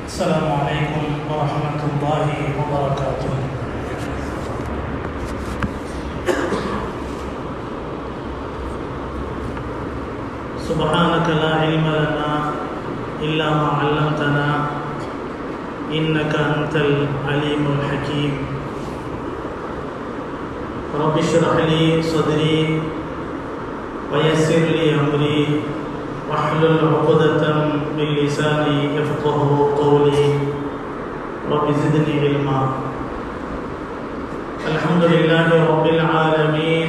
السلام عليكم ورحمة الله وبركاته. سبحانك لا علم لنا إلا ما علمتنا إنك أنت العليم الحكيم. رب اشرح لي صدري ويسر لي أمري واحلل عقدة من لساني يفقه قولي رب زدني علما. الحمد لله رب العالمين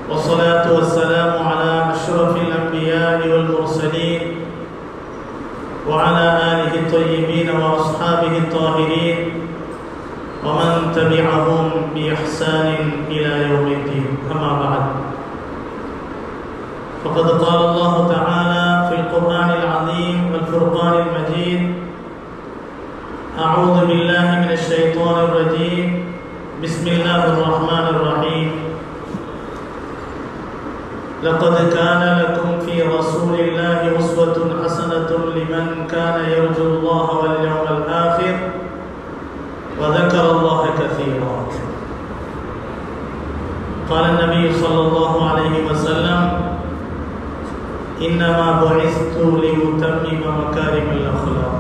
والصلاة والسلام على أشرف الأنبياء والمرسلين وعلى آله الطيبين وأصحابه الطاهرين ومن تبعهم بإحسان إلى يوم الدين. أما بعد، فقد قال الله تعالى في القرآن العظيم والفرقان المجيد: أعوذ بالله من الشيطان الرجيم، بسم الله الرحمن الرحيم. لقد كان لكم في رسول الله أسوة حسنة لمن كان يرجو الله واليوم الآخر وذكر الله كثيرا. قال النبي صلى الله عليه وسلم: إنما بعثت لأتمم مكارم الأخلاق.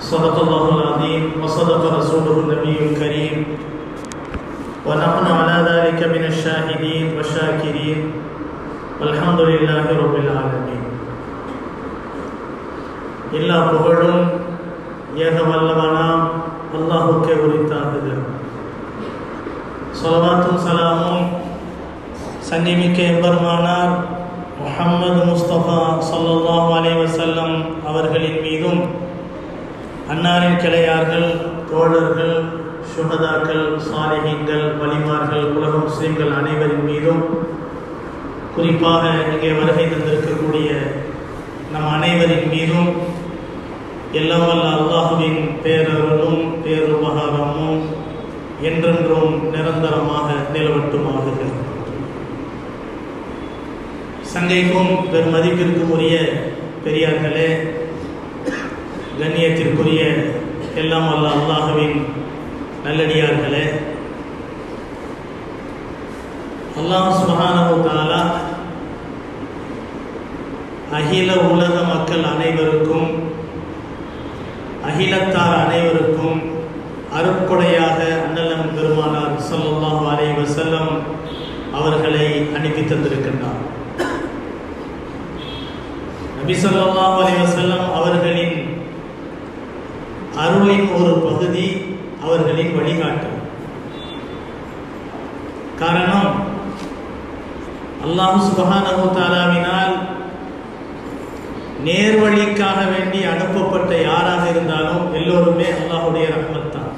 صدق الله العظيم وصدق رسوله النبي الكريم ونحن على ذلك من الشاهدين والشاكرين والحمد لله رب العالمين. எல்லா புகழும் ஏக வல்லவனாம் அல்லாஹ்வுக்கே உரித்தாகுது. ஸலவாத்தும் சலாமும் சன்னிமிக்க எம்பெருமானார் முஹம்மது முஸ்தபா ஸல்லல்லாஹு அலைஹி வஸல்லம் அவர்களின் மீதும், அன்னாரின் கிளையார்கள், தோழர்கள், சுஹதாக்கள், சாலிஹீன்கள், வலிமார்கள், உலக முஸ்லிம்கள் அனைவரின் மீதும், குறிப்பாக இங்கே வருகை தந்திருக்கக்கூடிய நம் அனைவரின் மீதும் எல்லாம் வல்ல அல்லாஹுவின் பேரருளும் பேருபகாரமும் என்றென்றும் நிரந்தரமாக நிலவட்டுமாக. சங்கைக்கும் பெருமதிப்பிற்கும் உரிய பெரியார்களே, கண்ணியத்திற்குரிய எல்லாம் வல்ல அல்லாஹுவின் நல்லடியார்களே, அல்லாஹ் சுப்ஹானஹு வ தஆலா அகில உலக மக்கள் அனைவருக்கும், அகிலத்தார் அனைவருக்கும் அருட்கொடையாக அண்ணலம் பெருமானார் ஸல்லல்லாஹு அலைஹி வஸல்லம் அவர்களை அனுப்பி தந்திருக்கின்றார். நபி ஸல்லல்லாஹு அலைஹி வஸல்லம் அவர்களின் அருளின் ஒரு பகுதி அவர்களின் வழிகாட்டு. காரணம், அல்லாஹ் சுப்ஹானஹு வ தஆலாவினால் நேர்வழிக்காக வேண்டி அனுப்பப்பட்ட யாராக இருந்தாலும் எல்லோருமே அல்லாஹ்வுடைய ரஹ்மத் தான்.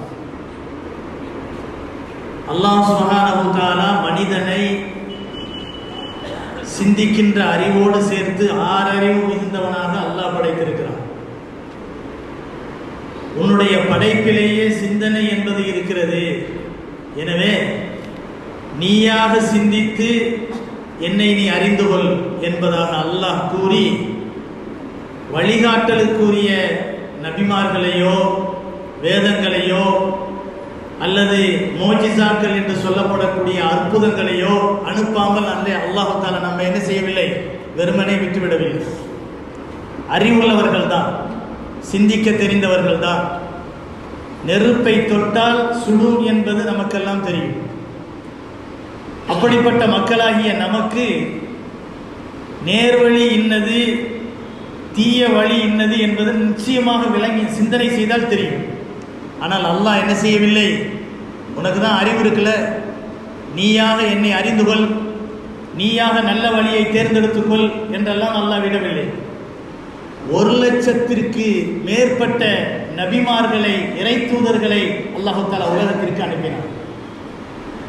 அல்லாஹ் சுப்ஹானஹு வ தஆலா மனிதனை சிந்திக்கின்ற அறிவோடு சேர்த்து ஆறறிவு மிகுந்தவனாக அல்லாஹ் படைத்திருக்கிறான். உன்னுடைய படைப்பிலேயே சிந்தனை என்பது இருக்கிறது. எனவே நீயாக சிந்தித்து என்னை நீ அறிந்து கொள் என்பதாக அல்லாஹ் கூறி, வழிகாட்டலுக்குரிய நபிமார்களையோ வேதங்களையோ அல்லது மோஜிசாக்கள் என்று சொல்லப்படக்கூடிய அற்புதங்களையோ அனுப்பாமல் அல்லாஹ் தஆலா நம்ம என்ன செய்யவில்லை, வெறுமனே விட்டுவிடவில்லை. அறிவுள்ளவர்கள் தான், சிந்திக்க தெரிந்தவர்கள் தான். நெருப்பை தொட்டால் சுடும் என்பது நமக்கெல்லாம் தெரியும். அப்படிப்பட்ட மக்களாகிய நமக்கு நேர்வழி இன்னது, தீய வழி இன்னது என்பது நிச்சயமாக விளங்கி சிந்தனை செய்தால் தெரியும். ஆனால் அல்லாஹ் என்ன செய்யவில்லை, உனக்கு தான் அறிவு இருக்குல்ல, நீயாக என்னை அறிந்து கொள், நீயாக நல்ல வழியை தேர்ந்தெடுத்துக்கொள் என்றெல்லாம் அல்லாஹ் விடவில்லை. 1,00,000க்கு மேற்பட்ட நபிமார்களை, இறை தூதர்களை அல்லாஹ் தஆலா உலகத்திற்கு அனுப்பினார்.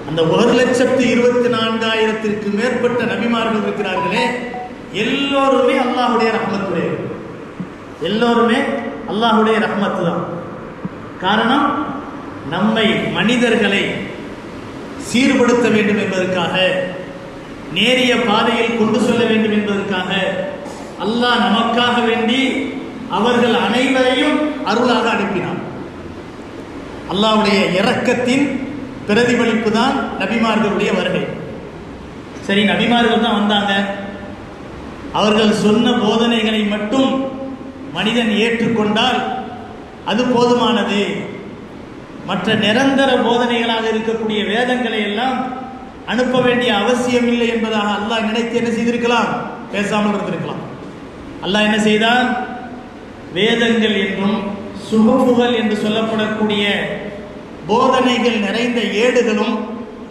அந்த 1,24,000க்கு மேற்பட்ட நபிமார்கள் இருக்கிறார்களே, எல்லோருமே அல்லாஹ்வுடைய ரஹ்மத்துடைய, எல்லோருமே அல்லாஹ்வுடைய ரஹ்மத்து தான். காரணம், நம்மை மனிதர்களை சீர்படுத்த வேண்டும் என்பதற்காக, நேரிய பாதையில் கொண்டு செல்ல வேண்டும் என்பதற்காக அல்லாஹ் நமக்காக வேண்டி அருளாக அனுப்பினான். அல்லாஹ்வுடைய இரக்கத்தின் பிரதிபலிப்பு தான் நபிமார்களுடைய வருகை. சரி, நபிமார்கள் தான் வந்தாங்க, அவர்கள் சொன்ன போதனைகளை மட்டும் மனிதன் ஏற்றுக்கொண்டால் அது போதுமானது. மற்ற நிரந்தர போதனைகளாக இருக்கக்கூடிய வேதங்களை எல்லாம் அனுப்ப வேண்டிய அவசியம் இல்லை என்பதாக அல்லாஹ் நினைத்து என்ன செய்திருக்கலாம், பேசாமல் இருந்திருக்கலாம். அல்லாஹ் என்ன செய்தான், வேதங்கள் என்றும் சுஹுஃபுகள் என்று சொல்லப்படக்கூடிய போதனைகள் நிறைந்த ஏடுகளும்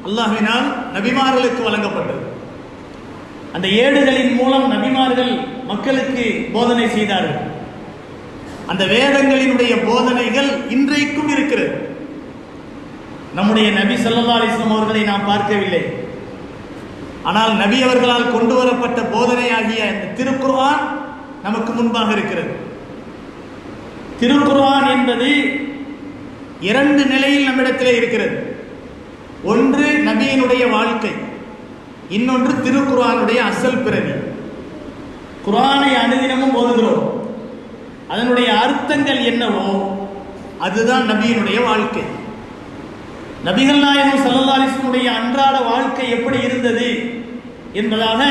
அல்லாஹ்வினால் நபிமார்களுக்கு வழங்கப்பட்டது. அந்த ஏடுகளின் மூலம் நபிமார்கள் மக்களுக்கு போதனை செய்தார்கள். அந்த வேதங்களினுடைய போதனைகள் இன்றைக்கும் இருக்கிறது. நம்முடைய நபி ஸல்லல்லாஹு அலைஹி வஸல்லம் அவர்களை நாம் பார்க்கவில்லை, ஆனால் நபி அவர்களால் கொண்டு வரப்பட்ட போதனையாகிய இந்த திருக்குர்ஆன் நமக்கு முன்பாக இருக்கிறது. திருக்குர்ஆன் என்பது இரண்டு நிலையில் நம்மிடத்திலே இருக்கிறது. ஒன்று நபியினுடைய வாழ்க்கை, இன்னொன்று திருக்குர்ஆனுடைய அசல் பிரதி. குர்ஆனை அனுதினமும் ஓதுகிறோம், அதனுடைய அர்த்தங்கள் என்னவோ அதுதான் நபியினுடைய வாழ்க்கை. நபிகள் நாயகம் ஸல்லல்லாஹு அலைஹி வஸல்லம் அன்றாட வாழ்க்கை எப்படி இருந்தது என்பதாக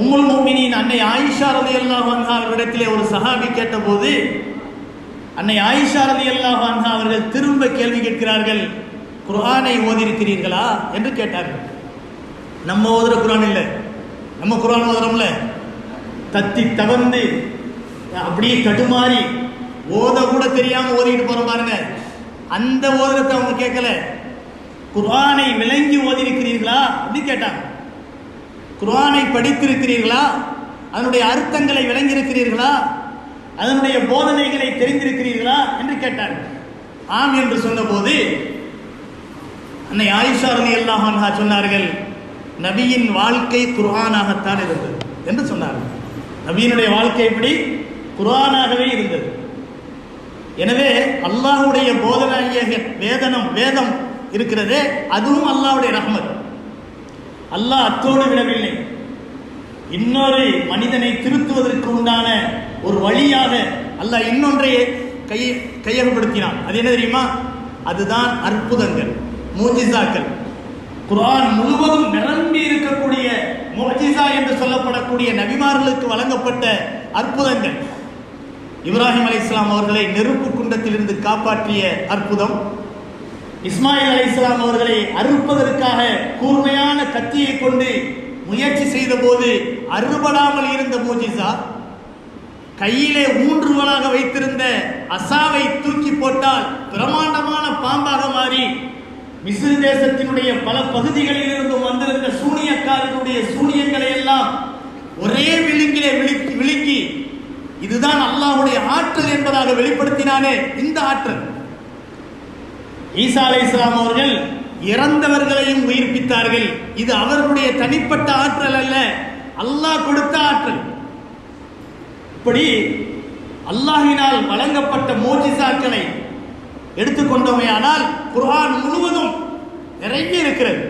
உம்முல் முஃமினீன் அன்னை ஆயிஷா ரலியல்லாஹு அன்ஹா அவர்களிடத்திலே ஒரு சஹாபி கேட்டபோது, அன்னை ஆயிஷா ரலியல்லாஹு அன்ஹா அவர்கள் திரும்ப கேள்வி கேட்கிறார்கள், குர்ஆனை ஓதியிருக்கிறீர்களா என்று கேட்டார்கள். நம்ம ஓதுற குர்ஆன் இல்லை, நம்ம குர்ஆன் ஓதுறோம்ல, தத்தி தவந்து அப்படியே தடுமாறி ஓத கூட தெரியாம ஓதிட்டு போற பாருங்க, அந்த ஓதுறதை அவங்க கேட்கல. குர்ஆனை விளங்கி ஓதியிருக்கிறீர்களா அப்படின்னு கேட்டாங்க. குர்ஆனை படித்திருக்கிறீர்களா, அதனுடைய அர்த்தங்களை விளங்கியிருக்கிறீர்களா, அதனுடைய போதனைகளை தெரிந்திருக்கிறீர்களா என்று கேட்டார்கள். ஆம் என்று சொன்னபோது அன்னை ஆயிஷா ரலியல்லாஹு அன்ஹா சொன்னார்கள், நபியின் வாழ்க்கை குர்ஆனாகத்தான் இருந்தது என்று சொன்னார்கள். நபியினுடைய வாழ்க்கை எப்படி, குர்ஆனாகவே இருந்தது. எனவே அல்லாஹ்வுடைய போதனையாகிய வேதம் இருக்கிறதே, அதுவும் அல்லாஹ்வுடைய ரஹ்மத். அல்லாஹ் அத்தோடு விடவில்லை, இன்னொரு மனிதனை திருத்துவதற்கு உண்டான ஒரு வழியாக அல்லாஹ் இன்னொன்றை கையகப்படுத்தினான். அது என்ன தெரியுமா, அதுதான் அற்புதங்கள், மூஜிசாக்கள். குர்ஆன் முழுவதும் நிரம்பி இருக்கக்கூடிய மூஜிசா என்று சொல்லப்படக்கூடிய நபிமார்களுக்கு வழங்கப்பட்ட அற்புதங்கள். இப்ராஹிம் அலைஹிஸ்ஸலாம் அவர்களை நெருப்பு குண்டத்திலிருந்து காப்பாற்றிய அற்புதம், இஸ்மாயில் அலைஹிஸ்ஸலாம் அவர்களை அறுப்பதற்காக கூர்மையான கத்தியை கொண்டு முயற்சி செய்த போது அறுபடாமல் இருந்த மூஜிசா, கையிலே ஊன்றுகோலாக வைத்திருந்த அசாவை தூக்கி போட்டால் பிரமாண்டமான பாம்பாக மாறி மிஸ்ர் தேசத்தினுடைய பல பகுதிகளில் இருந்து வந்திருந்த சூனியக்காரர்களுடைய சூனியங்களை எல்லாம் ஒரே விழுங்கிலே விழுக்கி இதுதான் அல்லாஹ்வுடைய ஆற்றல் என்பதாக வெளிப்படுத்தினானே, இந்த ஆற்றல். ஈசா அலைஹிஸ்ஸலாம் அவர்கள் இறந்தவர்களையும் உயிர்ப்பித்தார்கள். இது அவர்களுடைய தனிப்பட்ட ஆற்றல் அல்ல, அல்லாஹ் கொடுத்த ஆற்றல். இப்படி அல்லாஹ்வினால் வழங்கப்பட்ட மோஜிசாக்களை எடுத்துக்கொண்டோமேயானால் குர்ஆன் முழுவதும் நிறைய இருக்கிறது.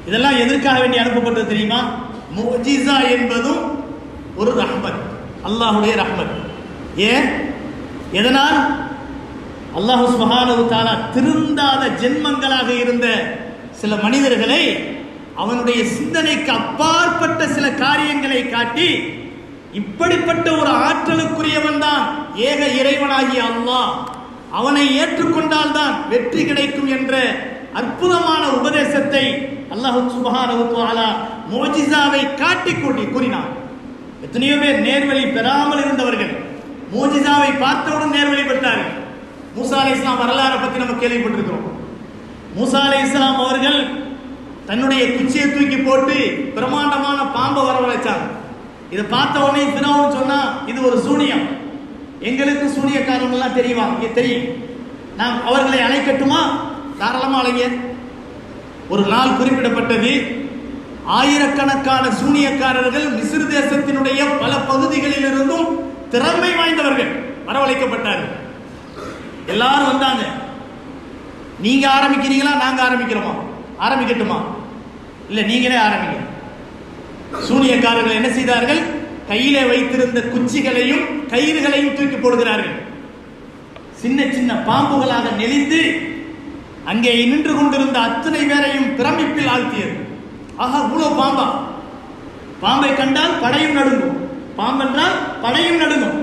இதெல்லாம் எதற்காக வேண்டி அனுப்பப்பட்டது தெரியுமா? மோஜிசா என்பதும் ஒரு ரஹ்மத், அல்லாஹ்வுடைய ரஹ்மத். ஏன், எதனால்? அல்லாஹ் சுப்ஹானஹு வ தஆலா திருந்தாத ஜென்மங்களாக இருந்த சில மனிதர்களை அவனுடைய சிந்தனைக்கு அப்பாற்பட்ட சில காரியங்களை காட்டி, இப்படிப்பட்ட ஒரு ஆற்றலுக்குரியவன் தான் ஏக இறைவனாகிய அல்லாஹ், அவனை ஏற்றுக்கொண்டால் தான் வெற்றி கிடைக்கும் என்ற அற்புதமான உபதேசத்தை அல்லாஹ் சுப்ஹானஹு வ தஆலா மோஜிசாவை காட்டி கூறினான். எத்தனையோ பேர் நேர்வழி பெறாமல் இருந்தவர்கள் மோஜிசாவை பார்த்தவுடன் நேர்வழி பெற்றார்கள். மூசா அலைஹிஸ்ஸலாம் வரலாறை பற்றி நம்ம கேள்விப்பட்டிருக்கிறோம். மூசா அலைஹிஸ்ஸலாம் அவர்கள் தன்னுடைய குச்சியை தூக்கி போட்டு பிரமாண்டமான பாம்பை வரவழைச்சாங்க. இதை பார்த்த உடனே ஃபிரௌன் சொன்னா இது ஒரு சூனியம், எங்களுக்கு சூனியக்காரங்கெல்லாம் தெரியும், நாம் அவர்களை அழைக்கட்டுமா? தாராளமா அழைங்க. ஒரு நாள் குறிப்பிடப்பட்டது, ஆயிரக்கணக்கான சூனியக்காரர்கள் மிஸ்ர் தேசத்தினுடைய பல பகுதிகளில் இருந்தும் திறமை வாய்ந்தவர்கள் வரவழைக்கப்பட்டார்கள். எல்லாரும் வந்தாங்க. நீங்க ஆரம்பிக்கிறீங்களா, நாங்க ஆரம்பிக்கட்டுமா? இல்ல, நீங்களே ஆரம்பிங்க. சூனியக்காரர்கள் என்ன செய்தார்கள்? கையிலே வைத்திருந்த குச்சிகளையும் கயிறுகளையும் தூக்கி போடுகிறார்கள். சின்ன சின்ன பாம்புகளாக நெளிந்து அங்கே நின்று கொண்டிருந்த அத்தனை பேரையும் பிரமிப்பில் ஆழ்த்தியது. ஆஹா, இவ்வளோ பாம்பா! பாம்பை கண்டால் படையும் நடுங்கும், பாம்பென்றால் படையும் நடுங்கும்.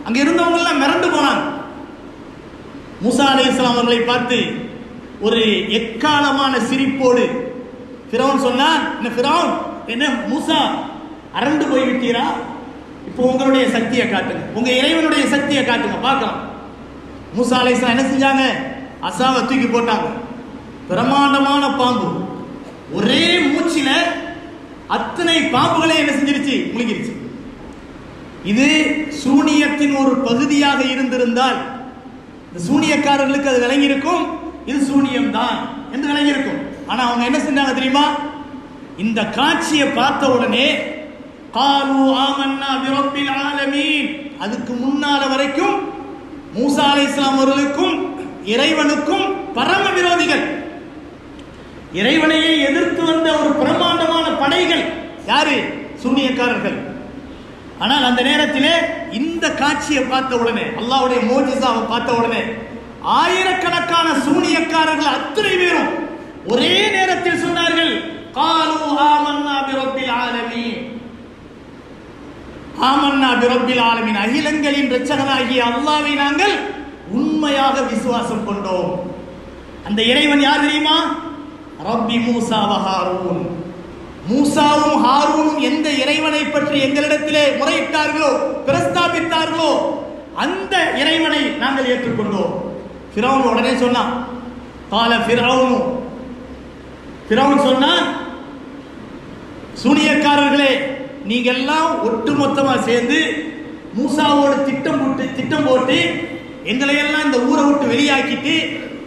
அங்கே இருந்தவங்க எல்லாம் மிரண்டு போனாங்க. மூசா அலைஹிஸ்ஸலாம் அவர்களை பார்த்து ஒரு எக்காலமான சிரிப்போடு ஃபிரௌன் சொன்னான், என்ன ஃபிரௌன், என்ன மூசா, அரண்டு போய்விட்டீரா? இப்போ உங்களுடைய சக்தியை காட்டுங்க, உங்க இறைவனுடைய சக்தியை காட்டுங்க பார்க்கலாம். மூசா அலைஹிஸ்ஸலாம் என்ன செஞ்சாங்க? அசாவை தூக்கி போட்டாங்க. பிரமாண்டமான பாம்பு ஒரே மூச்சில அத்தனை பாம்புகளை என்ன செஞ்சிருச்சு? முழுங்கிருச்சு. இது சூனியத்தின் ஒரு பகுதியாக இருந்திருந்தால் இந்த சூனியக்காரர்களுக்கு அது விளங்கியிருக்கும், இது சூனியம் தான் என்று விளங்கியிருக்கும். ஆனா அவங்க என்ன செஞ்சாங்க தெரியுமா? இந்த காட்சியை பார்த்த உடனே காலு ஆமன்னா பிரப்பில் ஆலமீன், அதுக்கு முன்னால வரைக்கும் மூசா அலைஹிஸ்ஸலாம் அவர்களுக்கும் இறைவனுக்கும் பரம விரோதிகள், இறைவனையே எதிர்த்து வந்த ஒரு பிரமாண்டமான படைகள் யாரு? சூனியக்காரர்கள். ஆனால் அந்த நேரத்திலே இந்த காட்சியை பார்த்த உடனே, அல்லாஹ்வுடைய மோஜிசாவை பார்த்த உடனே ஆயிரக்கணக்கான சூனியக்காரர்கள் அத்தனை பேரும் ஒரே நேரத்தில் சொன்னார்கள், காலு ஆமன்னா பிரப்பில் ஆலமீன், ஆமன்னா பிரப்பில் ஆலமீன், அகிலங்களின் இரட்சகனாகிய அல்லாஹ்வை நாங்கள் உண்மையாக விசுவாசம் கொண்டோம். அந்த இறைவன் யார் தெரியுமா? ரப்பி மூசா வ ஹாரூன். மூசாவும் ஹாரூனும் எந்த இறைவனை பற்றி எங்களிடத்திலே முறையிட்டார்களோ, பிரஸ்தாபித்தார்களோ, அந்த இறைவனை நாங்கள் ஏற்றுக்கொண்டோம். ஃபிரௌன் உடனே சொன்னான், கால ஃபிரௌன், ஃபிரௌன் சொன்னான், சூனியக்காரர்களே, நீங்க எல்லாம் ஒட்டுமொத்தமா சேர்ந்து மூசாவோடு திட்டம் போட்டு எங்களை எல்லாம் இந்த ஊரை விட்டு வெளியாக்கிட்டு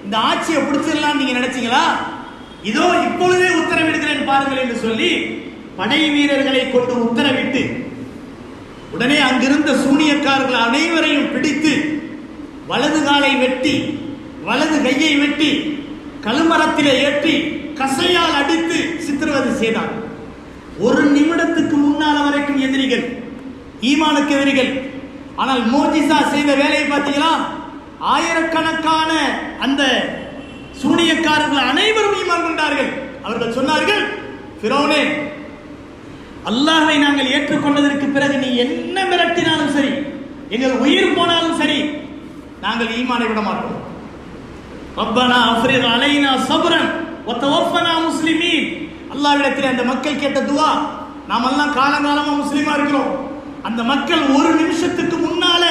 இந்த ஆட்சியை பிடிச்சிடலாம் நீங்க நினைச்சீங்களா? இதோ இப்பொழுதே உத்தரவிடுகிறேன் பாருங்கள் என்று சொல்லி படை வீரர்களை கொண்டு உத்தரவிட்டு உடனே அங்கிருந்த சூனியக்காரர்கள் அனைவரையும் பிடித்து வலது காலை வெட்டி வலது கையை வெட்டி கழுமரத்திலே ஏற்றி கசையால் அடித்து சித்திரவதை செய்தார். ஒரு நிமிடத்துக்கு முன்னால வரைக்கும் எதிரிகள், ஈமானுக்கு எதிரிகள். ஆனால் மோஜிசா செய்த வேலையை பார்த்தீங்களா? ஆயிரக்கணக்கான அந்த சூனியக்காரர்கள் அனைவரும் ஈமான் கொண்டார்கள். அவர்கள் சொன்னார்கள், ஃபிரௌனே, அல்லாஹ்வை நாங்கள் ஏற்றுக்கொண்டதற்கு பிறகு நீ என்ன மிரட்டினாலும் சரி, எங்கள் உயிர் போனாலும் சரி, நாங்கள் ஈமானை விட மாட்டோம். ரப்பனா அஃப்ரிக் அலைனா ஸப்ரன் வ தவஃபனா முஸ்லிமீன். அல்லாஹ்விடத்தில் அந்த மக்கள் கேட்ட துஆ. நாமெல்லாம் காலங்காலமா முஸ்லிமா இருக்கிறோம். அந்த மக்கள் ஒரு நிமிஷத்துக்கு முன்னால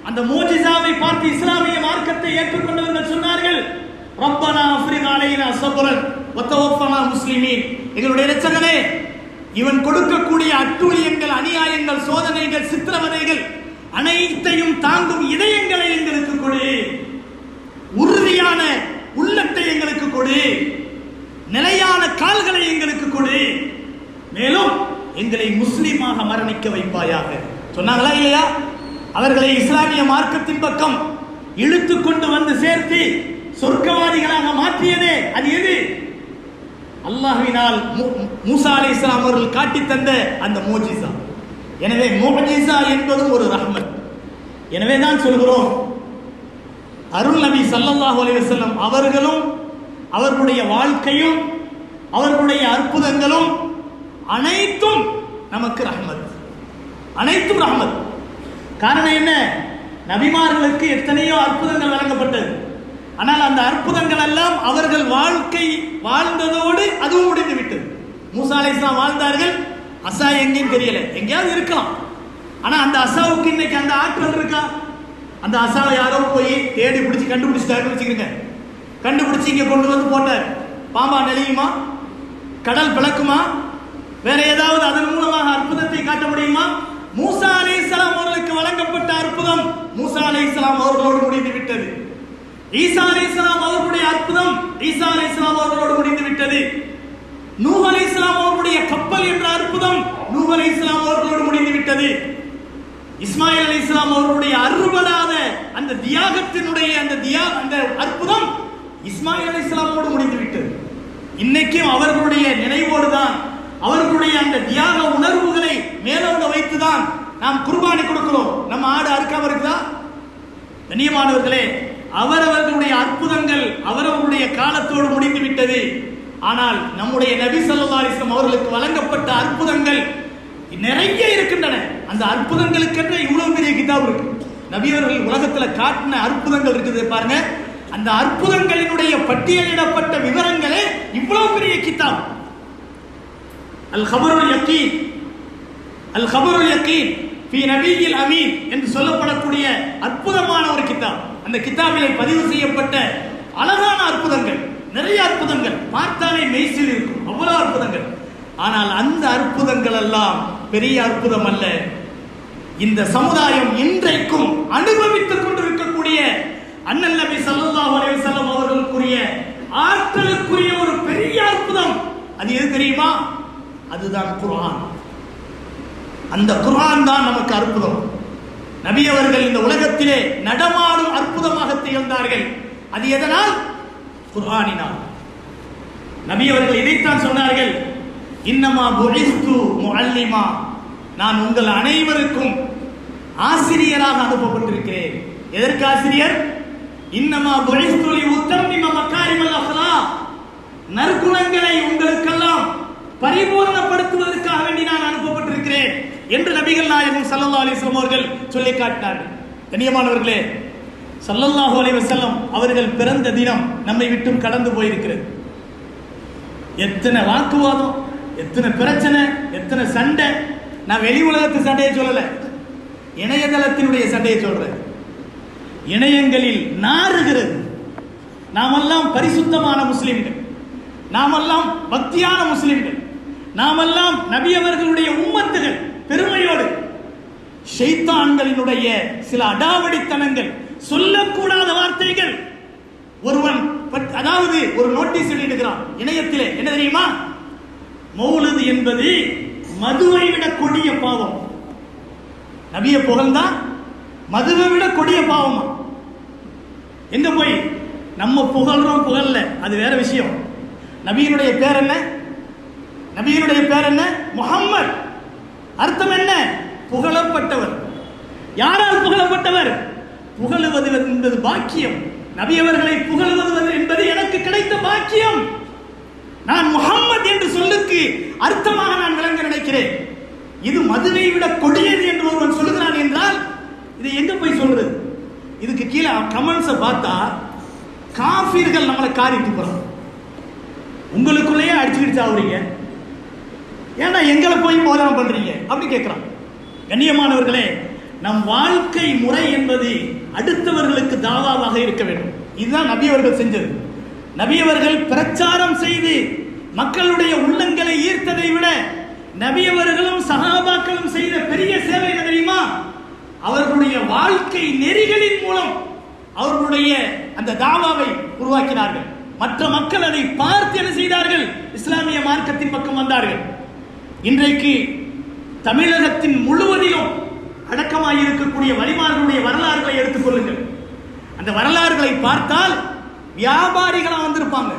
அந்த மோஜிசாவை பார்த்து இஸ்லாமிய மார்க்கத்தை ஏற்றுக்கொண்டவர்கள் சொன்னார்கள், ரப்பனா அஃப்ரிக் அலைனா ஸப்ரன் வ தவஃபனா முஸ்லிமீன். எங்களுடைய இரட்சகனே, இவன் கொடுக்கக்கூடிய அட்டூழியங்கள், அநியாயங்கள், சோதனைகள், சித்திரவதைகள் அனைத்தையும் தாங்கும் இதயங்களை எங்களுக்கு கொடு, உறுதியான உள்ளத்தை எங்களுக்கு கொடு, நிலையான கால்களை எங்களுக்கு கொடு, மேலும் எங்களை முஸ்லிமாக மரணிக்க வைப்பாயாக. சொன்னாங்களா இல்லையா? அவர்களை இஸ்லாமிய மார்க்கத்தின் பக்கம் இழுத்து கொண்டு வந்து சேர்த்து சொர்க்கவாதிகளாக மாற்றியதே அது எது? அல்லாஹ்வினால் மூசா அலைஹிஸ்ஸலாம் அவர்கள் காட்டி தந்த அந்த மோஜிசா. எனவே மோஜிசா என்பது ஒரு ரஹ்மத். எனவே தான் சொல்கிறோம், அருள் நபி ஸல்லல்லாஹு அலைஹி வஸல்லம் அவர்களும் அவர்களுடைய வாழ்க்கையும் அவர்களுடைய அற்புதங்களும் அனைத்தும் நமக்கு ரஹ்மத், அனைத்தும் ரஹ்மத். காரணம் என்ன? நபிமார்களுக்கு எத்தனையோ அற்புதங்கள் வழங்கப்பட்டது. ஆனால் அந்த அற்புதங்கள் எல்லாம் அவர்கள் வாழ்க்கை வாழ்ந்ததோடு அதுவும் முடிந்து விட்டது. மூசா அலைஹிஸ்ஸலாம் வாழ்ந்தார்கள், அசா எங்கேயும் தெரியல, எங்கேயாவது இருக்கலாம். ஆனா அந்த அசாவுக்கு இன்னைக்கு அந்த ஆற்றல் இருக்கா? அந்த அசாவை யாரோ போய் தேடி பிடிச்சி கண்டுபிடிச்சிட்டாருன்னு வச்சுக்கிறீங்க. கண்டுபிடிச்சி இங்க கொண்டு வந்து போட்டார். பாம்பா நெளியுமா? கடல் பிளக்குமா? வேற ஏதாவது அதன் மூலமாக அற்புதத்தை காட்ட முடியுமா? மூசா அலைஹிஸ்ஸலாம் அவர்களுக்கு வழங்கப்பட்ட அற்புதம் மூசா அலைஹிஸ்ஸலாம் அவர்களோடு முடிந்து விட்டது. ஈசா அலைஹிஸ்ஸலாம் அவர்களுடைய அற்புதம் ஈசா அலைஹிஸ்ஸலாம் அவர்களோடு முடிந்து விட்டது. நூஹ் அலைஹிஸ்ஸலாம் அவர்களுடைய கப்பல் என்ற அற்புதம் நூஹ் அலைஹிஸ்ஸலாம் அவர்களோடு முடிந்து விட்டது. இஸ்மாயில் அலைஹிஸ்ஸலாம் அவர்களுடைய அறுபடாத அந்த தியாகத்தினுடைய அந்த அற்புதம் இஸ்மாயில் அலைஹிஸ்ஸலாமோடு முடிந்து விட்டது. இன்னைக்கும் அவர்களுடைய நினைவோடு தான் அவர்களுடைய அந்த தியாக உணர்வுகளை மேலோங்க வைத்துதான் நாம் குர்பானி கொடுக்கிறோம். நம்ம ஆடு அறுக்காம இருக்குதா? கண்ணியமானவர்களே, அவரவர்களுடைய அற்புதங்கள் அவரவர்களுடைய காலத்தோடு முடிந்து விட்டது. ஆனால் நம்முடைய நபி ஸல்லல்லாஹு அலைஹி வஸல்லம் அவர்களுக்கு வழங்கப்பட்ட அற்புதங்கள் நிறைய இருக்கின்றன. அந்த அற்புதங்களுக்கென்ற இவ்வளவு பெரிய கிதாப் இருக்கு. நபி அவர்கள் உலகத்துல காட்டின அற்புதங்கள் இருக்குது பாருங்க. அந்த அற்புதங்களினுடைய பட்டியலிடப்பட்ட விவரங்களே இவ்வளவு பெரிய கிதாப். அல் கபருல் யகீன், அல் கபருல் யகீன் ஃபீ நபியில் அமீன் என்று சொல்லப்படக்கூடிய அற்புதமான ஒரு கிதாப். அந்த கிதாபிலே பதிவு செய்யப்பட்ட அழகான அற்புதங்கள், நிறைய அற்புதங்கள், பார்த்தாலே மெய்சில் இருக்கும், அவ்வளவு அற்புதங்கள். ஆனால் அந்த அற்புதங்கள் எல்லாம் பெரிய அற்புதம் அல்ல. இந்த சமுதாயம் இன்றைக்கும் அனுபவித்துக் கொண்டிருக்கக்கூடிய அண்ணல் நபி ஸல்லல்லாஹு அலைஹி வஸல்லம் அவர்களுக்குரிய ஆற்றலுக்குரிய ஒரு பெரிய அற்புதம் அது எது தெரியுமா? அதுதான் குர்ஆன். அந்த குர்ஆன் தான் நமக்கு அற்புதம். நபி அவர்கள் இந்த உலகத்திலே நடமாடும் அற்புதமாக திகழ்ந்தார்கள். அது எதனால்? குர்ஆனினால். நபி அவர்கள் இதைத்தான் சொன்னார்கள், இன்னமா புஇஸ்து முஅல்லிமா, நான் உங்கள் அனைவருக்கும் ஆசிரியராக அனுப்பப்பட்டிருக்கிறேன். எதற்கு ஆசிரியர்? இன்னமா புஇஸ்து லி உத்தம்மிம மகாரிமல் அக்லாக், நற்குணங்களை உங்களுக்கெல்லாம் பரிபூர்ணப்படுத்துவதற்காக வேண்டி நான் அனுப்பப்பட்டிருக்கிறேன் என்று நபிகள் நாயகம் ஸல்லல்லாஹு அலைஹி வஸல்லம் அவர்கள் சொல்லி காட்டினார்கள். கண்ணியமானவர்களே, ஸல்லல்லாஹு அலைஹி வஸல்லம் அவர்கள் பிறந்த தினம் நம்மை விட்டும் கடந்து போயிருக்கிறது. எத்தனை வாக்குவாதம், எத்தனை பிரச்சனை, எத்தனை சண்டை. நான் வெளி உலகத்து சண்டையை சொல்லல, இணையதளத்தினுடைய சண்டையை சொல்றேன். இணையங்களில் நாறுகிறது. நாமெல்லாம் பரிசுத்தமான முஸ்லிம்கள், நாமெல்லாம் பக்தியான முஸ்லிம்கள், நாமெல்லாம் நபி அவர்களுடைய உம்மத்துகள். பெருமையோடு ஷைத்தான்களினுடைய சில அடாவடித்தனங்கள், சொல்லக்கூடாத வார்த்தைகள். ஒருவன் அதாவது ஒரு நோட்டீஸ் வெளியிடுகிறான் இணையத்திலே, என்ன தெரியுமா? மௌலிது என்பது மதுவை விட கொடிய பாவம். நபியை புகழ்ந்தா மதுவை விட கொடிய பாவமா? எங்க போய் நம்ம புகழ்றோம், புகழல, அது வேற விஷயம். நபியினுடைய பேர் என்ன? நபியினுடைய பேர் என்ன? முஹம்மத். அர்த்தம் என்ன? புகழப்பட்டவர். யாரால் புகழப்பட்டவர்? புகழுவது என்பது பாக்கியம். நபி அவர்களை புகழுவது என்பது எனக்கு கிடைத்த பாக்கியம். நான் முஹம்மத் என்று சொல்லுக்கு அர்த்தமாக நான் விளங்க நினைக்கிறேன். இது மதுவை விட கொடியது என்று ஒருவன் சொல்லுகிறான் என்றால் இதை எங்க போய் சொல்றது? இதுக்கு கீழே கமெண்ட்ஸை பார்த்தா காஃபிர்கள் நம்மளை காரிட்டு போறோம். உங்களுக்குள்ளேயே அடிச்சுக்கிட்டு சாவுறீங்க, ஏன்னா எங்களை போய் போதனை பண்றீங்க அப்படி கேட்கிறான். கண்ணியமானவர்களே, நம் வாழ்க்கை முறை என்பது அடுத்தவர்களுக்கு தாவாவாக இருக்க வேண்டும். இதுதான் நபி அவர்கள் செஞ்சது. நபி அவர்கள் பிரச்சாரம் செய்து மக்களுடைய உள்ளங்களை ஈர்த்ததை விட நபி அவர்களும் சஹாபாக்களும் செய்த பெரிய சேவை என்ன தெரியுமா? அவர்களுடைய வாழ்க்கை நெறிகளின் மூலம் அவர்களுடைய அந்த தாவாவை உருவாக்கினார்கள். மற்ற மக்கள் அதை பார்த்து என்ன செய்தார்கள்? இஸ்லாமிய மார்க்கத்தின் பக்கம் வந்தார்கள். இன்றைக்கு தமிழகத்தின் முழுவதிலும் அடக்கமாக இருக்கக்கூடிய வலிமார்களுடைய வரலாறுகளை எடுத்துக் கொள்ளுங்கள். அந்த வரலாறுகளை பார்த்தால் வியாபாரிகளாக வந்திருப்பாங்க,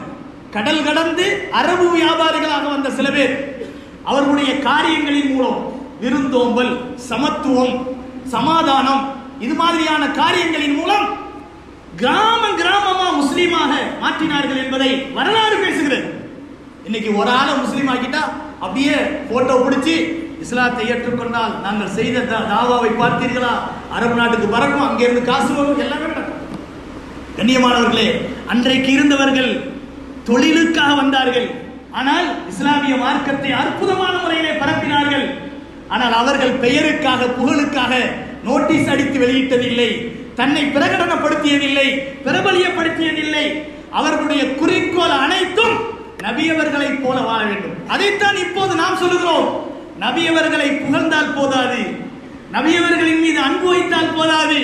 கடல் கடந்து அரபு வியாபாரிகளாக வந்த சில பேர் அவர்களுடைய காரியங்களின் மூலம் விருந்தோம்பல், சமத்துவம், சமாதானம், இது மாதிரியான காரியங்களின் மூலம் கிராம கிராமமா முஸ்லீமாக மாற்றினார்கள் என்பதை வரலாறு பேசுகிறது. இன்னைக்கு ஒரு ஆளை முஸ்லீம் ஆக்கிட்டா அப்படியே போட்டோ பிடிச்சி இஸ்லாத்தை ஏற்றுக்கொண்டால் நாங்கள் செய்த தாவாவை பார்த்தீர்களா, அரபு நாட்டுக்கு பறக்கும், அங்கிருந்து காசு வரும், எல்லாமே நடக்கும். கண்ணியமானவர்களே, அன்றைக்கு இருந்தவர்கள் தொழிலுக்காக வந்தார்கள். ஆனால் இஸ்லாமிய மார்க்கத்தை அற்புதமான முறையிலே பரப்பினார்கள். ஆனால் அவர்கள் பெயருக்காக, புகழுக்காக நோட்டீஸ் அடித்து வெளியிட்டதில்லை, தன்னை பிரகடனப்படுத்தியதில்லை, பிரபலியப்படுத்தியதில்லை. அவர்களுடைய குறிக்கோள் அனைத்தும் நபியவர்களை போல வாழ வேண்டும். அதைத்தான் இப்போது நாம் சொல்லுகிறோம். நபியவர்களை புகழ்ந்தால் போதாது, நபியவர்களின் மீது அன்பு வைத்தால் போதாது.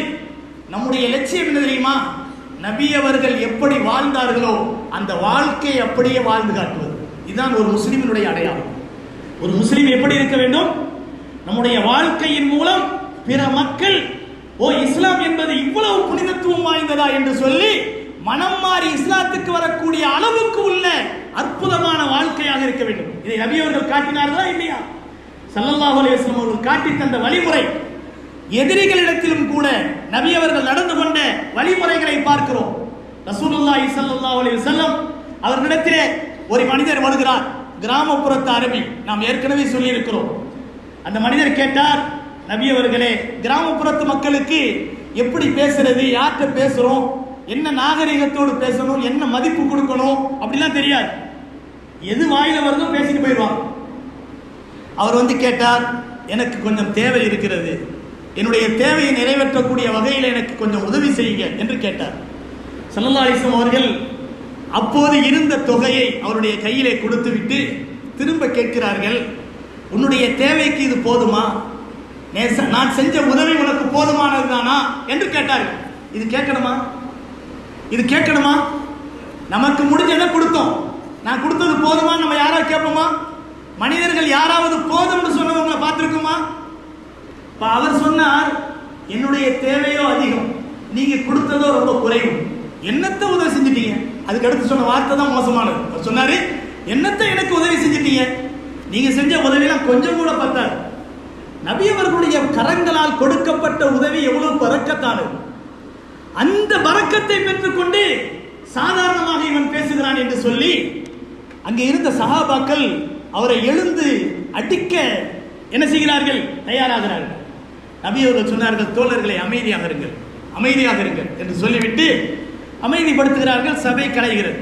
நம்முடைய லட்சியம் என்ன தெரியுமா? நபியவர்கள் எப்படி வாழ்ந்தார்களோ அந்த வாழ்க்கை அப்படியே வாழ்ந்து காட்டுவது. இதுதான் ஒரு முஸ்லிமினுடைய அடையாளம். ஒரு முஸ்லிம் எப்படி இருக்க வேண்டும்? நம்முடைய வாழ்க்கையின் மூலம் பிற மக்கள், ஓ இஸ்லாம் என்பது இவ்வளவு புனிதத்துவம் வாய்ந்ததா என்று சொல்லி மனம் மாறி இஸ்லாத்துக்கு வரக்கூடிய அளவுக்கு உள்ள அற்புதமான வாழ்க்கையாக இருக்க வேண்டும். இதை நபி அவர்கள் காட்டினார்களா இல்லையா? ஸல்லல்லாஹு அலைஹி வஸல்லம் அவர்கள் காட்டி தந்த வழிமுறை. எதிரிகளிடத்திலும் கூட நபி அவர்கள் நடந்து கொண்ட வழிமுறைகளை பார்க்கிறோம். ரசூலுல்லாஹி ஸல்லல்லாஹு அலைஹி வஸல்லம் அவர்களிடத்திலே ஒரு மனிதர் வருகிறார், கிராமப்புறத்து அரபி. நாம் ஏற்கனவே சொல்லி இருக்கிறோம். அந்த மனிதர் கேட்டார், நபி அவர்களே, கிராமப்புறத்து மக்களுக்கு எப்படி பேசுறது, யார்கிட்ட பேசுறோம், என்ன நாகரிகத்தோடு பேசணும், என்ன மதிப்பு கொடுக்கணும் அப்படிலாம் தெரியாது. எது வாயில வருதோ பேசிட்டு போயிடுவாங்க. அவர் வந்து கேட்டார், எனக்கு கொஞ்சம் தேவை இருக்கிறது, என்னுடைய தேவையை நிறைவேற்றக்கூடிய வகையில் எனக்கு கொஞ்சம் உதவி செய்யுங்க என்று கேட்டார். ஸல்லல்லாஹு அலைஹி வஸல்லம் அவர்கள் அப்போது இருந்த தொகையை அவருடைய கையிலே கொடுத்து விட்டு திரும்ப கேட்கிறார்கள், உன்னுடைய தேவைக்கு இது போதுமா, நான் செஞ்ச உதவி உனக்கு போதுமானது தானா என்று கேட்டார்கள். இது கேட்கணுமா? இது கேட்கணுமா? நமக்கு முடிஞ்சதை கொடுத்தோம், நான் கொடுத்தது போதுமா நம்ம யாராவது கேட்போமா? மனிதர்கள் யாராவது போதும்னு சொன்னவங்களை பார்த்திருக்குமா? அவர் சொன்னார், என்னுடைய தேவையோ அதிகம், நீங்க கொடுத்ததோ ரொம்ப குறைவு, என்னத்தை உதவி செஞ்சிட்டீங்க? அதுக்கு அடுத்து சொன்ன வார்த்தை தான் மோசமானது. அவர் சொன்னாரு, என்னத்தை எனக்கு உதவி செஞ்சிட்டீங்க, நீங்க செஞ்ச உதவியெல்லாம் கொஞ்சம் கூட பத்தாது. நபி அவர்களுடைய கரங்களால் கொடுக்கப்பட்ட உதவி எவ்வளவு பரக்கத்தானது. அந்த பரக்கத்தை பெற்றுக்கொண்டு சாதாரணமாக இவன் பேசுகிறான் என்று சொல்லி அங்கே இருந்த சஹாபாக்கள் அவரை எழுந்து அடிக்க என்ன செய்கிறார்கள், தயாராகிறார்கள். நபி அவர்கள் சொன்னார்கள், தோழர்களை அமைதியாக இருங்கள், அமைதியாக இருங்கள் என்று சொல்லிவிட்டு அமைதிப்படுத்துகிறார்கள். சபை கலைகிறது.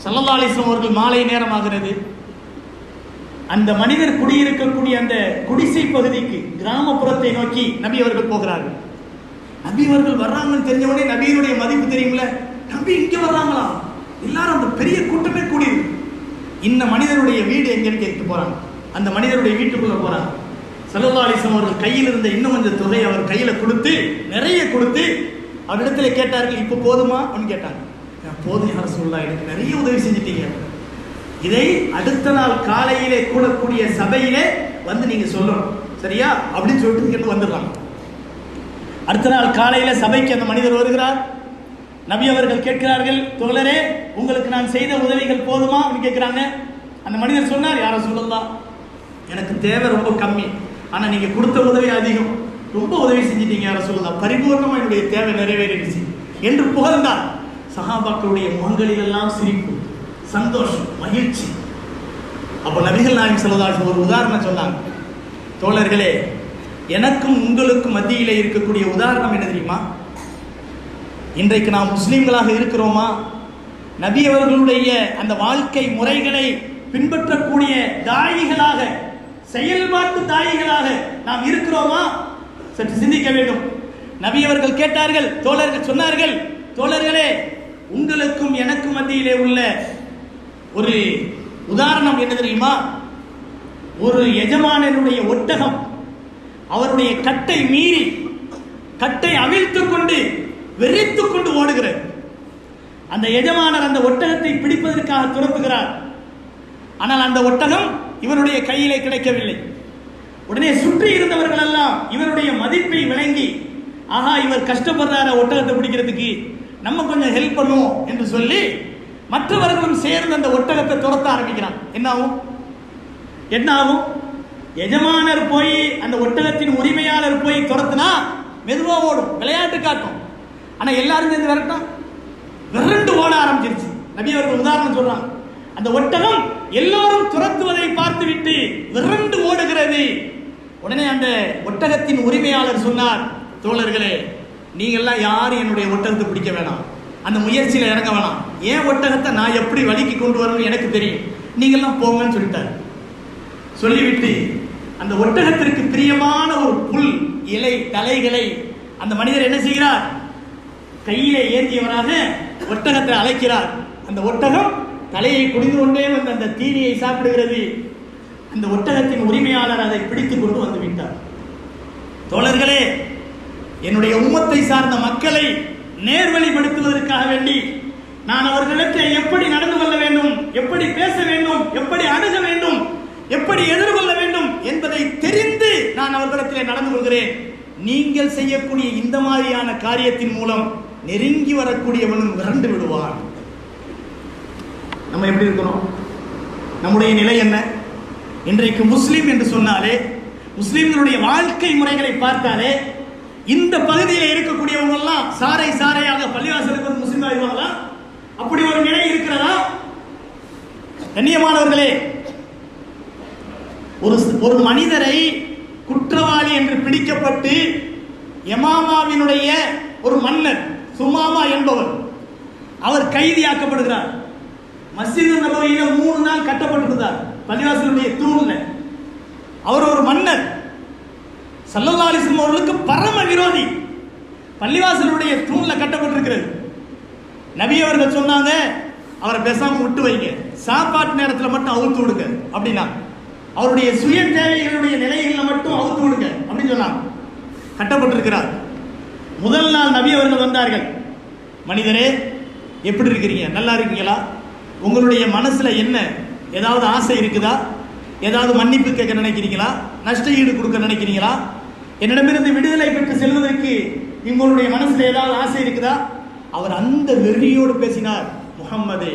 ஸல்லல்லாஹு அலைஹி வஸல்லம் அவர்கள் மாலை நேரமாகிறது. அந்த மனிதர் குடியிருக்கக்கூடிய அந்த குடிசை பகுதிக்கு, கிராமப்புறத்தை நோக்கி நபி அவர்கள் போகிறார்கள். நபி அவர்கள் வர்றாங்கன்னு தெரிஞ்சவொடனே நபியினுடைய மதிப்பு தெரியும்ல, நபி இங்க வர்றாங்களா, எல்லாரும் அந்த பெரிய கூட்டமே கூடியிருக்கு. இந்த மனிதருடைய வீடு எங்கன்னு கேட்டு போறாங்க. அந்த மனிதருடைய வீட்டுக்குள்ள போறாங்க. ஸல்லல்லாஹு அலைஹி வஸல்லம் அவர்கள் கையில் இருந்த இன்னும் கொஞ்சம் தொகை அவர் கையில கொடுத்து, நிறைய கொடுத்து அவரிடத்துல கேட்டார்கள், இப்போ போதுமா அப்படின்னு கேட்டாங்க. போதும் யா ரசூலுல்லாஹ், எனக்கு நிறைய உதவி செஞ்சிட்டீங்க. இதை அடுத்த நாள் காலையிலே கூடக்கூடிய சபையிலே வந்து நீங்க சொல்லணும், சரியா அப்படின்னு சொல்லிட்டு இங்க வந்துடுறாங்க. அடுத்த நாள் காலையில சபைக்கு அந்த மனிதர் வருகிறார். நபி அவர்கள் கேட்கிறார்கள், தோழரே, உங்களுக்கு நான் செய்த உதவிகள் போதுமா அப்படின்னு கேட்கிறாங்க. அந்த மனிதர் சொன்னார், யா ரசூலுல்லாஹ், எனக்கு தேவை ரொம்ப கம்மி, ஆனா நீங்க கொடுத்த உதவி அதிகம், ரொம்ப உதவி செஞ்சிட்டீங்க யா ரசூலுல்லாஹ், பரிபூர்ணமா என்னுடைய தேவை நிறைவேறிடுச்சு என்று புகழ்ந்தார். சஹாபாக்களுடைய முகங்களில் எல்லாம் சிரிப்பு, சந்தோஷம், மகிழ்ச்சி. அப்ப நபிகள் நாயகம் ஸல்லல்லாஹு அலைஹி வஸல்லம் ஒரு உதாரணம் சொன்னாங்க. தோழர்களே, எனக்கும் உங்களுக்கும் மத்தியிலே இருக்கக்கூடிய உதாரணம் என்ன தெரியுமா? இன்றைக்கு நாம் முஸ்லிம்களாக இருக்கிறோமா? நபி அவர்களுடைய அந்த வாழ்க்கை முறைகளை பின்பற்றக்கூடிய தாயிகளாக, செயல்பாட்டு தாயிகளாக நாம் இருக்கிறோமா? சற்று சிந்திக்க வேண்டும். நபி அவர்கள் கேட்டார்கள், தோழர்கள் சொன்னார்கள், தோழர்களே, உங்களுக்கும் எனக்கும் மத்தியிலே உள்ள ஒரு உதாரணம் என்ன தெரியுமா? ஒரு எஜமானனுடைய ஒட்டகம் அவருடைய கட்டை மீறி, கட்டை அவிழ்த்துக் கொண்டு வெறித்துக் கொண்டு ஓடுகிறது. அந்த எஜமானர் அந்த ஒட்டகத்தை பிடிப்பதற்காக துரத்துகிறார். ஆனால் அந்த ஒட்டகம் இவருடைய கையிலே கிடைக்கவில்லை. உடனே சுற்றி இருந்தவர்கள் எல்லாம் இவருடைய மதிப்பை விளங்கி, ஆஹா, இவர் கஷ்டப்படுறார ஒட்டகத்தை பிடிக்கிறதுக்கு, நம்ம கொஞ்சம் ஹெல்ப் பண்ணுவோம் என்று சொல்லி மற்றவர்களும் சேர்ந்து அந்த ஒட்டகத்தை துரத்த ஆரம்பிக்கிறான். என்ன ஆகும்? எஜமானர் போய் அந்த ஒட்டகத்தின் உரிமையாளர் போய் துரத்துனா மெதுவா ஓடும், விளையாட்டு காட்டும். ஆனா எல்லாரும் சேர்ந்து விரட்டும், விரண்டு ஓட ஆரம்பிச்சிருச்சு. நபி அவர்கள் உதாரணம் சொல்றாங்க. அந்த ஒட்டகம் எல்லோரும் துரத்துவதை பார்த்துவிட்டு விரண்டு ஓடுகிறது. உடனே அந்த ஒட்டகத்தின் உரிமையாளர் சொன்னார், தோழர்களே, நீங்கள்லாம் யாரும் என்னுடைய ஒட்டகத்தை பிடிக்க வேணாம், அந்த முயற்சியில் இறங்க வேணாம். ஏன் ஒட்டகத்தை நான் எப்படி வழிக்கு கொண்டு வரணும் எனக்கு தெரியும், நீங்கள்லாம் போங்கன்னு சொல்லிட்டார். சொல்லிவிட்டு அந்த ஒட்டகத்திற்கு பிரியமான ஒரு புல், இலை, தலைகளை அந்த மனிதர் என்ன செய்கிறார்? கையிலே ஏந்தியவராக ஒட்டகத்தை அழைக்கிறார். அந்த ஒட்டகம் தலையை குடிந்து கொண்டே வந்து அந்த தீனியை சாப்பிடுகிறது. அந்த ஒட்டகத்தின் உரிமையாளர் அதை பிடித்துக் கொண்டு வந்து விட்டார். தோழர்களே, என்னுடைய உம்மத்தை சார்ந்த மக்களை நேர்வழிப்படுத்துவதற்காக வேண்டி நான் அவர்களிடத்தில் எப்படி நடந்து கொள்ள வேண்டும், எப்படி பேச வேண்டும், எப்படி அணுக வேண்டும், எப்படி எதிர்கொள்ள வேண்டும் என்பதை தெரிந்து நான் அவர்களிடத்திலே நடந்து கொள்கிறேன். நீங்கள் செய்யக்கூடிய இந்த மாதிரியான காரியத்தின் மூலம் நெருங்கி வரக்கூடியவனும் விரண்டு விடுவான். நம்ம எப்படி இருக்கணும்? நம்முடைய நிலை என்ன? இன்றைக்கு முஸ்லீம் என்று சொன்னாலே, முஸ்லீம்களுடைய வாழ்க்கை முறைகளை பார்த்தாலே, இந்த பகுதியில் இருக்கக்கூடியவங்க எல்லாம் சாரை சாரையாக பள்ளிவாசலுக்கு வந்து முஸ்லீம் ஆகிடுவாங்களா? அப்படி ஒரு நிலை இருக்கிறதா? கண்ணியமானவர்களே, ஒரு மனிதரை குற்றவாளி என்று பிடிக்கப்பட்டு யமாமாவினுடைய ஒரு மன்னர் சுமாமா என்பவர் அவர் கைதியாக்கப்படுகிறார். மஸ்ஜித் நபவியில 3 நாள் கட்டப்பட்டிருந்தார் பள்ளிவாசலுடைய தூண்ல. அவர் ஒரு மன்னர், ஸல்லல்லாஹு அலைஹி வஸல்லம் அவர்களுக்கு பரம விரோதி. பள்ளிவாசலுடைய தூண்ல கட்டப்பட்டிருக்கிறது. நபி அவர்கள் சொன்னாங்க, அவரை பேசாம விட்டு வைங்க, சாப்பாட்டு நேரத்தில் மட்டும் அவுத்து விடுங்க அப்படின்னா, அவருடைய சுய தேவைகளுடைய நிலைகளில் மட்டும் அவுத்து விடுங்க அப்படின்னு சொன்னாங்க. கட்டப்பட்டிருக்கிறார். முதல் நாள் நபி அவர்கள் வந்தார்கள். மனிதரே, எப்படி இருக்கிறீங்க? நல்லா இருக்கீங்களா? உங்களுடைய மனசுல என்ன ஏதாவது ஆசை இருக்குதா? ஏதாவது மன்னிப்பு கேட்க நினைக்கிறீங்களா? நஷ்ட ஈடு கொடுக்க நினைக்கிறீங்களா? என்னிடமிருந்து விடுதலை பெற்று செல்வதற்கு உங்களுடைய மனசுல ஏதாவது ஆசை இருக்குதா? அவர் அந்த வெறியோடு பேசினார். முஹம்மதே,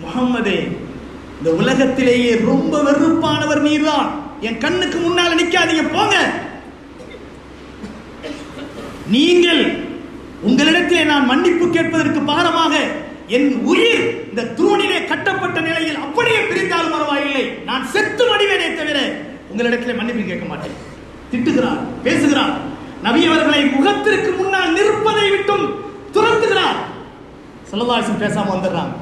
முஹம்மதே, இந்த உலகத்திலேயே ரொம்ப வெறுப்பானவர் நீர்தான். என் கண்ணுக்கு முன்னால நிக்காதீங்க, போங்க. நீங்கள் உங்களிடத்திலே நான் மன்னிப்பு கேட்பதற்கு பாரமாக என் உயிர் இந்த தூணிலே கட்டப்பட்ட நிலையில் அப்படியே பிரிந்தாலும் பரவாயில்லை, நான் செத்து மடிவேனே தவிர உங்களிடத்திலே மன்னிப்பு கேட்க மாட்டேன். திட்டுகிறார், பேசுகிறார். நபி அவர்களை முகத்திற்கு முன்னால் நிற்பதை விட்டும் துரத்துகிறார். ஸல்லல்லாஹு அலைஹி வஸல்லம் பேசாம வந்துடுறாங்க.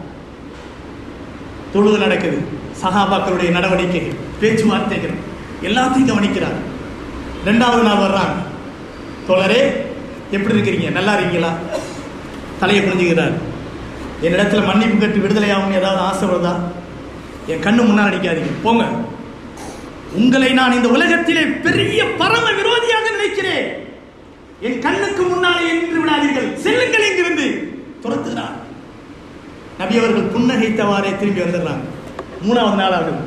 தொழுகை நடக்குது. சஹாபாக்களுடைய நடவடிக்கைகள், பேச்சுவார்த்தைகள் எல்லாத்தையும் கவனிக்கிறார். 2வது நாள் வர்றாங்க. தோழரே, எப்படி இருக்கிறீங்க? நல்லா இருக்கீங்களா? தலையை குனிஞ்சுக்கிறார். என்னிடத்துல மன்னிப்பு கட்டு விடுதலை ஆகும் ஏதாவது ஆசை வருதா? என் கண்ணு முன்னால் அடிக்காதீங்க, போங்க. உங்களை நான் இந்த உலகத்திலே பெரிய பரம விரோதியாக நினைக்கிறேன். என் கண்ணுக்கு முன்னாலே நின்று விடாதீர்கள், செல்லுங்கள் இங்கிருந்து. துரத்துகிறார். நபி அவர்கள் புன்னகைத்தவாறே திரும்பி வந்துடுறாங்க. 3வது நாள் ஆகும்.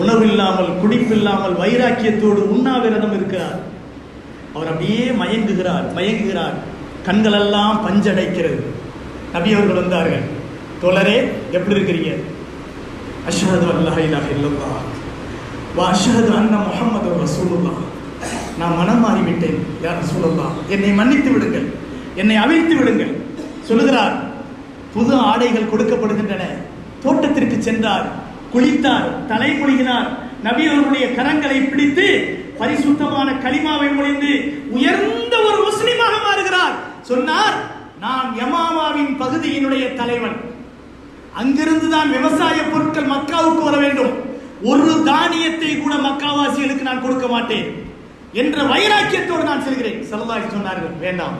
உணவு இல்லாமல், குடிப்பு இல்லாமல், வைராக்கியத்தோடு உண்ணாவிரதம் இருக்கிறார். அவர் அப்படியே மயங்குகிறார். கண்களெல்லாம் பஞ்சடைக்கிறது. நபி அவர்கள் வந்தார்கள். தோழரே, எப்படி இருக்கிறீங்க? அஷ்ஹது அல்லா இலாஹ இல்லல்லாஹ் வ அஷ்ஹது அன்ன முஹம்மது ரசூலுல்லாஹ். நான் மனம் மாறிவிட்டேன் யா ரசூலுல்லாஹ், என்னை மன்னித்து விடுங்கள், என்னை அவிழ்த்து விடுங்கள் சொல்லுகிறார். புது ஆடைகள் கொடுக்கப்படுகின்றன. தோட்டத்திற்கு சென்றார், குளித்தார், தலைமொழிகினார். நபி அவர்களுடைய கரங்களை பிடித்து பரிசுத்தமான கலிமாவை மொழிந்து உயர்ந்த ஒரு முஸ்லிமாக மாறுகிறார். சொன்னார், நான் யமாமாவின் பகுதியினுடைய தலைவன். அங்கிருந்து தான் விவசாய பொருட்கள் மக்காவுக்கு வர வேண்டும். ஒரு தானியத்தை கூட மக்காவாசிகளுக்கு நான் கொடுக்க மாட்டேன் என்ற வைராக்கியத்தோடு நான் செல்கிறேன். ஸல்லல்லாஹு அலைஹி சொன்னார்கள், வேண்டாம்,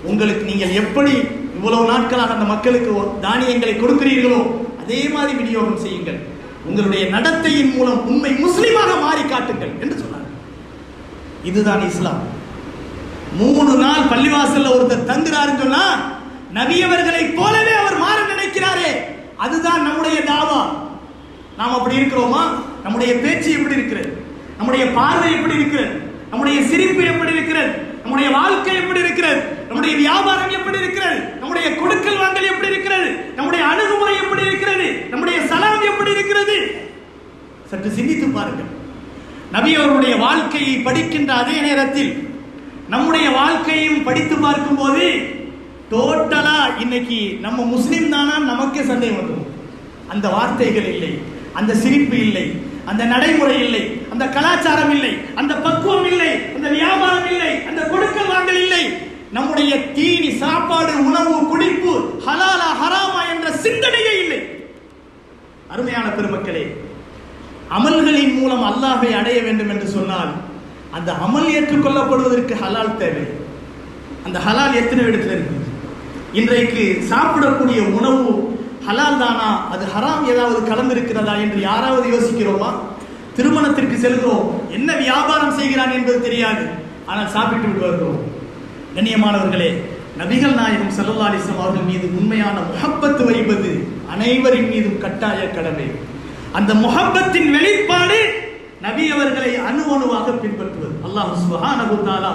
உங்களுக்கு நீங்கள் எப்படி இவ்வளவு நாட்களாக அந்த மக்களுக்கு தானியங்களை கொடுக்கிறீர்களோ அதே மாதிரி விநியோகம் செய்யுங்கள். உங்களுடைய நடத்தையின் மூலம் உண்மை முஸ்லிமாக மாறி காட்டுங்கள் என்று சொன்னார். இதுதான் இஸ்லாம். 3 நாள் பள்ளிவாசல்ல ஒருத்தர் தங்குறாருன்னு சொன்னா நபியவர்களை போலவே அவர் மாற நினைக்கிறாரே, அதுதான் நம்முடைய தாவா. நாம் அப்படி இருக்கிறோமா? நம்முடைய பேச்சு எப்படி இருக்கிறது? நம்முடைய பார்வை எப்படி இருக்கிறது? நம்முடைய சிரிப்பு எப்படி இருக்கிறது? நம்முடைய வாழ்க்கை எப்படி இருக்கிறது? நம்முடைய வியாபாரம் எப்படி இருக்கிறது? நம்முடைய கொடுக்கல் வாங்கல் எப்படி இருக்கிறது? நம்முடைய அணுகுமுறை எப்படி இருக்கிறது? நம்முடைய சலாம் எப்படி இருக்கிறது? சற்று சிந்தித்து பாருங்கள். நபி அவருடைய வாழ்க்கையை படிக்கின்ற அதே நேரத்தில் நம்முடைய வாழ்க்கையும் படித்து பார்க்கும் போது டோட்டலா இன்னைக்கு நம்ம முஸ்லிம் தானா நமக்கே சந்தேகம் வரும். அந்த வார்த்தைகள் இல்லை, அந்த சிரிப்பு இல்லை, அந்த நடைமுறை இல்லை, அந்த கலாச்சாரம் இல்லை, அந்த பக்குவம் இல்லை, அந்த வியாபாரம் இல்லை, அந்த கொடுக்கல் வாங்கல் இல்லை. நம்முடைய தீனி, சாப்பாடு, உணவு, குடிப்பு ஹலாலா ஹராமா என்ற சிந்தனையே இல்லை. அருமையான பெருமக்களே, அமல்களின் மூலம் அல்லாஹ்வை அடைய வேண்டும் என்று சொன்னால் அந்த அமல் ஏற்றுக்கொள்ளப்படுவதற்கு ஹலால் தேவை. அந்த ஹலால் எத்தனை இடத்துல இருக்கு? இன்றைக்கு சாப்பிடக்கூடிய உணவு ஹலால் தானா, அது ஹராம் ஏதாவது கலந்திருக்கிறதா என்று யாராவது யோசிக்கிறோமா? திருமணத்திற்கு செல்கிறோம், என்ன வியாபாரம் செய்கிறான் என்பது தெரியாது, ஆனால் சாப்பிட்டு விட்டு வருகிறோம். கண்ணியமானவர்களே, நபிகள் நாயகம் ஸல்லல்லாஹு அலைஹி வஸல்லம் அவர்கள் மீது உண்மையான முஹப்பத் வைப்பது அனைவரின் மீதும் கட்டாய கடமை. அந்த முஹப்பத்தின் வெளிப்பாடு நபி அவர்களை அணு அணுவாக பின்பற்றுவது. அல்லாஹ் சுப்ஹானஹு வ தஆலா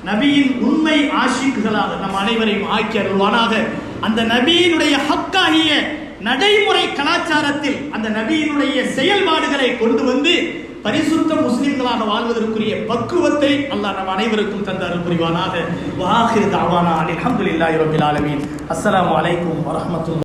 நபியின் உண்மை ஆஷிக்குகளாக நம் அனைவரையும் ஆக்கி அருள்வானாக. அந்த நபியினுடைய ஹக்காகிய நடைமுறை கலாச்சாரத்தில் அந்த நபியினுடைய செயல்பாடுகளை கொண்டு வந்து பரிசுத்த முஸ்லிம்களாக வாழ்வதற்குரிய பக்குவத்தை அல்லாஹ் நம் அனைவருக்கும் தந்த அருள் புரிவானாக. வஆகிரு தஅவானா அல்ஹம்துலில்லாஹி ரப்பில் ஆலமீன். அஸ்ஸலாமு அலைக்கும் வரஹ்மத்துல்லாஹி